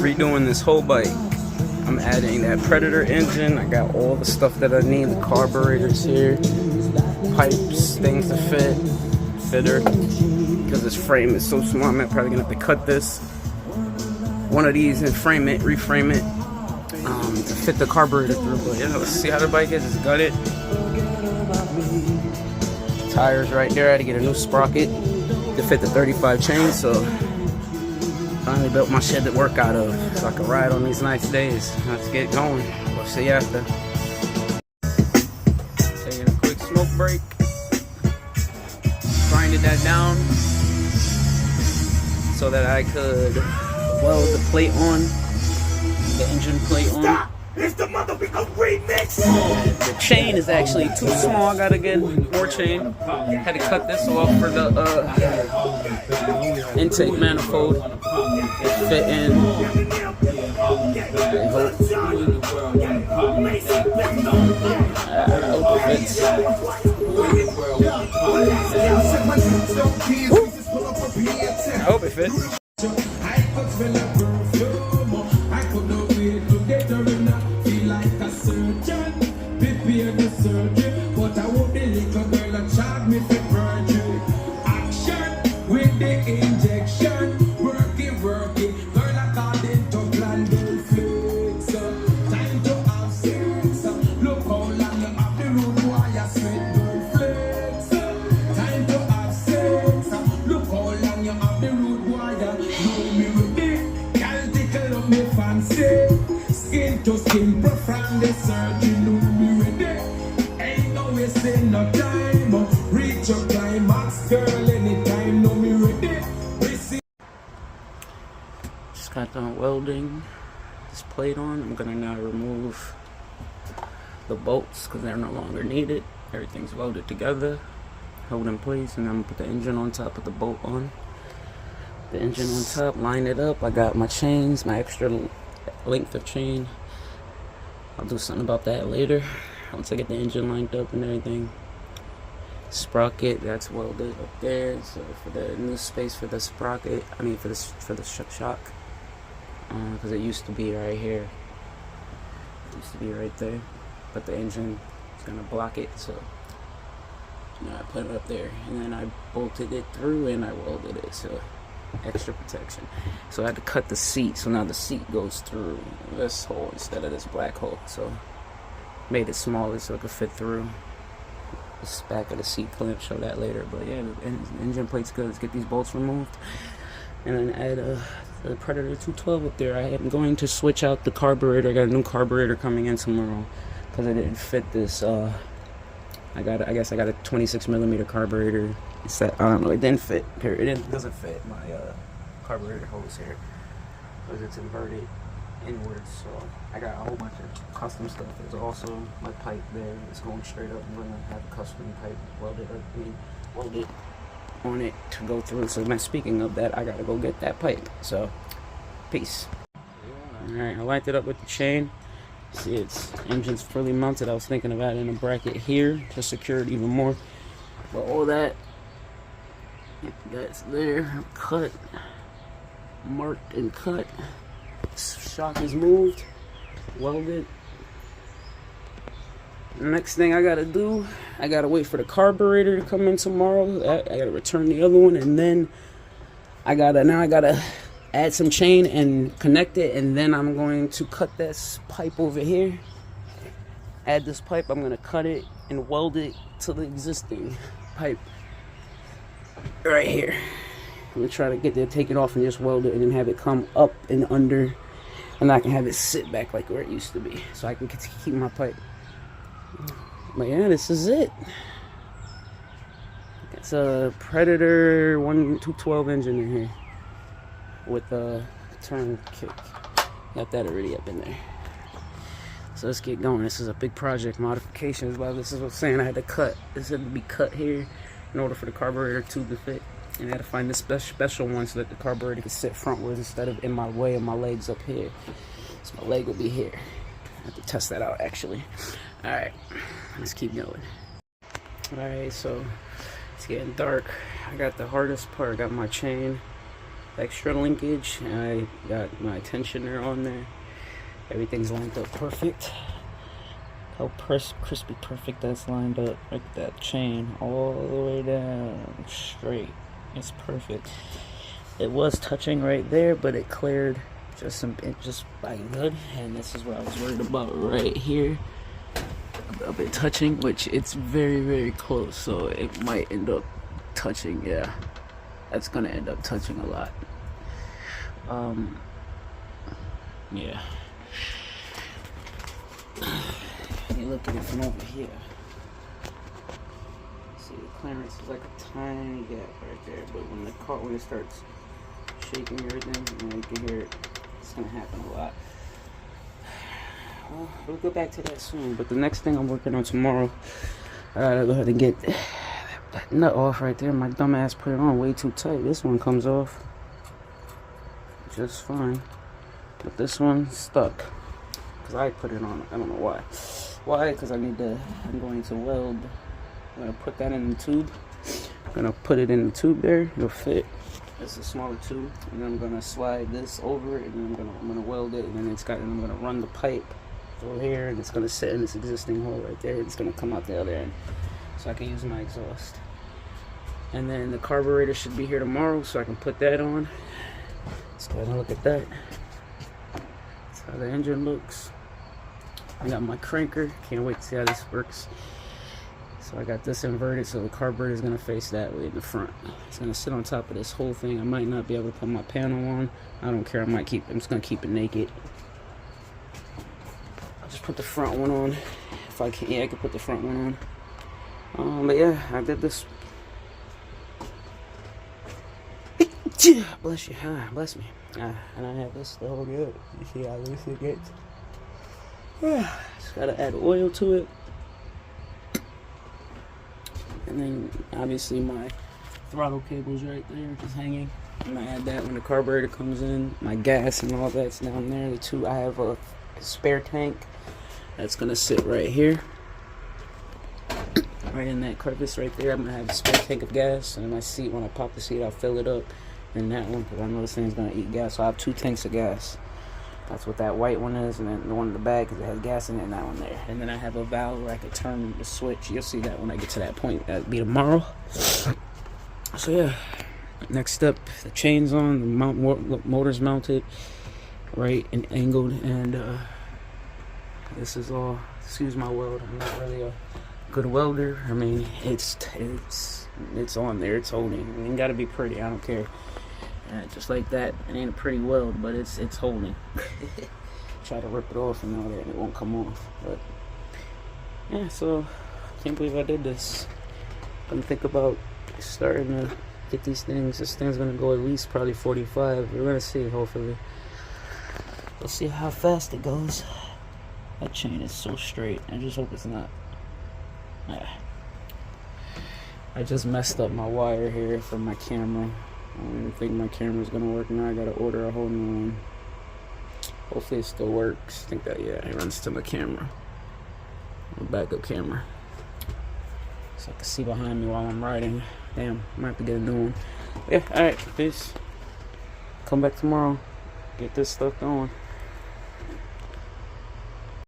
redoing this whole bike. I'm adding that Predator engine. I got all the stuff that I need. The carburetors here, pipes, things to fitter. Because this frame is so small, I'm probably gonna have to cut this one of these and frame it, reframe it, to fit the carburetor through. But yeah, let's see how the bike is. It's gutted. Tires right there. I had to get a new sprocket to fit the 35 chain. So finally built my shed to work out of, so I can ride on these nice days. Let's get going. We'll see you after. Taking a quick smoke break. Grinded that down so that I could weld the plate on, the engine plate on. Stop! It's the motherfucking remix! The chain is actually too small. I gotta get more chain. Had to cut this off for the intake manifold. It fit in. I hope it fits. I hope it fits. Skin to skin, from the surgeon, know me ready. Ain't no wasting no time. Reach your climax, girl, anytime, know me ready. Just got done welding this plate on. I'm gonna now remove the bolts because they're no longer needed. Everything's welded together, held in place, and I'm gonna put the engine on top, put the bolt on. The engine on top, line it up. I got my chains, my extra length of chain. I'll do something about that later once I get the engine lined up and everything. Sprocket, that's welded up there. So for the new space for the sprocket, I mean for the shock, because it used to be right here. It used to be right there, but the engine is gonna block it. So I put it up there, and then I bolted it through and I welded it. So extra protection. So I had to cut the seat, so now the seat goes through this hole instead of this black hole. So made it smaller so it could fit through this back of the seat clamp. Show that later. But yeah, the engine plate's good. Let's get these bolts removed and then add the Predator 212 up there. I am going to switch out the carburetor. I got a new carburetor coming in tomorrow because I didn't fit this. I guess I got a 26mm carburetor. I don't know, it didn't fit. It doesn't fit my carburetor hose here because it's inverted inwards. So I got a whole bunch of custom stuff. There's also my pipe there. It's going straight up. I'm gonna have a custom pipe welded on it to go through. So speaking of that, I gotta go get that pipe. So peace. All right, I lined it up with the chain. See, its engine's fully mounted. I was thinking of adding a bracket here to secure it even more. But all that, that's there, cut, marked and cut. Shock is moved, welded. Next thing I gotta do, I gotta wait for the carburetor to come in tomorrow. I gotta return the other one, and then I gotta add some chain and connect it, and then I'm going to cut this pipe over here. Add this pipe, I'm gonna cut it and weld it to the existing pipe right here. I'm gonna try to take it off and just weld it and then have it come up and under, and I can have it sit back like where it used to be so I can keep my pipe. But yeah, this is it. It's a Predator 212 engine in here with a turn kick. Got that already up in there. So let's get going. This is a big project, modifications. But this is what I'm saying. I had to cut. This had to be cut here in order for the carburetor tube to fit. And I had to find this special one so that the carburetor could sit frontwards instead of in my way of my legs up here. So my leg will be here. I have to test that out actually. Alright, let's keep going. Alright, so it's getting dark. I got the hardest part. I got my chain extra linkage. I got my tensioner on there. Everything's lined up perfect. How crispy perfect that's lined up. Like that chain all the way down straight. It's perfect. It was touching right there, but it cleared just by good. And this is what I was worried about right here. A bit touching, which it's very, very close, so it might end up touching. Yeah, that's gonna end up touching a lot. Yeah. You look at it from over here. See, the clearance is like a tiny gap right there, but when it starts shaking everything, you can hear it. It's gonna happen a lot. Well, we'll go back to that soon. But the next thing I'm working on tomorrow, I gotta go ahead and get that nut off right there. My dumb ass put it on way too tight. This one comes off just fine, but this one stuck because I put it on. I don't know why. Why? Because I'm going to weld. I'm gonna put that in the tube. I'm gonna put it in the tube there. It'll fit. It's a smaller tube, and then I'm gonna slide this over, and then I'm gonna weld it, and then I'm gonna run the pipe over here, and it's gonna sit in this existing hole right there. It's gonna come out the other end, so I can use my exhaust. And then the carburetor should be here tomorrow, so I can put that on. Let's go ahead and look at that. That's how the engine looks. I got my cranker. Can't wait to see how this works. So I got this inverted, so the carburetor is gonna face that way in the front. It's gonna sit on top of this whole thing. I might not be able to put my panel on. I don't care. I'm just gonna keep it naked. I'll just put the front one on if I can. Yeah, I can put the front one on. But yeah, I did this. Bless you. Bless me. And I have this to hold it up. You see how loose it gets? Just gotta add oil to it. And then obviously my throttle cable's right there, just hanging. I'm gonna add that when the carburetor comes in. My gas and all that's down there. I have a spare tank that's gonna sit right here. Right in that crevice right there. I'm gonna have a spare tank of gas. And in my seat, when I pop the seat, I'll fill it up in that one, because I know this thing's gonna eat gas. So I have 2 tanks of gas. That's what that white one is, and then the one in the back, because it has gas in it, and that one there. And then I have a valve where I can turn the switch. You'll see that when I get to that point. That'll be tomorrow. So yeah, next step, the chain's on, the motor's mounted, right and angled, and this is all. Excuse my weld. I'm not really a good welder. I mean, it's on there. It's holding. I mean, it gotta be pretty. I don't care. Just like that, it ain't a pretty weld, but it's holding. Try to rip it off and all that, and it won't come off. But yeah, so can't believe I did this. I'm thinking about starting to get these things. This thing's gonna go at least probably 45. We're gonna see. Hopefully, we'll see how fast it goes. That chain is so straight. I just hope it's not. I just messed up my wire here from my camera. I don't think my camera's gonna work now. I gotta order a whole new one. Hopefully it still works. I think that, yeah, it runs to my camera. My backup camera. So I can see behind me while I'm riding. Damn, I might have to get a new one. Yeah, alright, peace. Come back tomorrow. Get this stuff going.